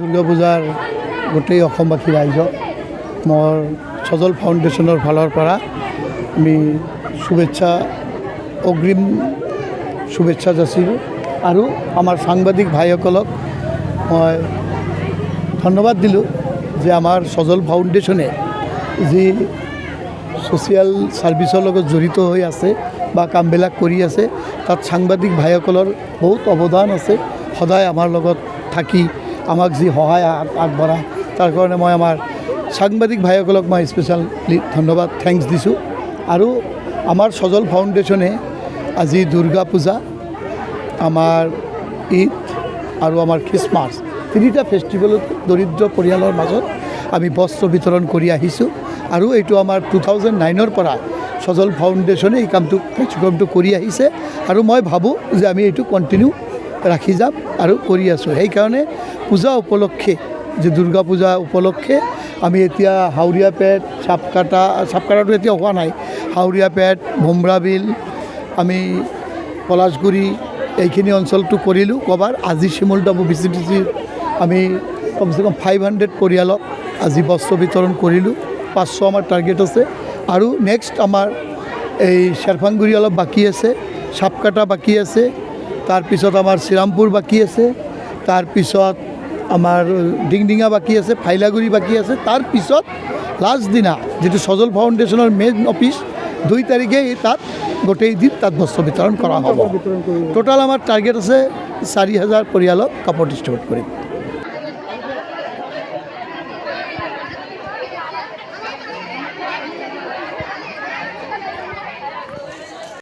দুৰ্গা পূজাৰ গোটেই অসমবাসী ৰাইজক মোৰ সজল ফাউণ্ডেশ্যনৰ ফালৰ পৰা আমি অগ্ৰিম শুভেচ্ছা যাচিলোঁ আৰু আমাৰ সাংবাদিক ভাইসকলক মই ধন্যবাদ দিলোঁ যে আমাৰ সজল ফাউণ্ডেশ্যনে যি ছ'চিয়েল ছাৰ্ভিচৰ লগত জড়িত হৈ আছে বা কামবিলাক কৰি আছে তাত সাংবাদিক ভাইসকলৰ বহুত অৱদান আছে। সদায় আমাৰ লগত থাকি আমাক যি সহায় আগবঢ়ায় তাৰ কাৰণে মই আমাৰ সাংবাদিক ভাইসকলক মই স্পেচিয়েলি ধন্যবাদ থেংকছ দিছোঁ। আৰু আমাৰ সজল ফাউণ্ডেশ্যনে আজি দুৰ্গা পূজা, আমাৰ ঈদ আৰু আমাৰ খ্ৰীষ্টমাছ তিনিটা ফেষ্টিভেলত দৰিদ্ৰ পৰিয়ালৰ মাজত আমি বস্ত্ৰ বিতৰণ কৰি আহিছোঁ। আৰু এইটো আমাৰ 2009ৰ পৰা সজল ফাউণ্ডেশ্যনে এই কাৰ্যক্ৰমটো কৰি আহিছে আৰু মই ভাবোঁ যে আমি এইটো কণ্টিনিউ ৰাখি যাম আৰু কৰি আছোঁ। সেইকাৰণে পূজা উপলক্ষে যে দুৰ্গা পূজা উপলক্ষে আমি এতিয়া হাওৰিয়া পেট, চাপকাটাটো এতিয়া হোৱা নাই, হাওৰিয়া পেট, ভোমৰাবিল, আমি পলাশগুৰি এইখিনি অঞ্চলটো কৰিলোঁ কভাৰ। আজি শিমলুটাবু VCTC আমি কমচে কম 500 পৰিয়ালক আজি বস্ত্ৰ বিতৰণ কৰিলোঁ। 500 আমাৰ টাৰ্গেট আছে আৰু নেক্সট আমাৰ এই শ্বেৰফাংগুৰি অলপ বাকী আছে, চাপকাটা বাকী আছে, তাৰপিছত আমাৰ শ্ৰীৰামপুৰ বাকী আছে, তাৰপিছত আমাৰ ডিংডিঙা বাকী আছে, ফাইলাগুৰি বাকী আছে, তাৰপিছত লাষ্ট দিনা যিটো সজল ফাউণ্ডেশ্যনৰ মেইন অফিচ 2 তাৰিখে তাত গোটেই দিন তাত বস্ত্ৰ বিতৰণ কৰা হ'ব। টোটাল আমাৰ টাৰ্গেট আছে 4000 পৰিয়ালক কাপোৰ ডিষ্ট্ৰিবিউট কৰিম।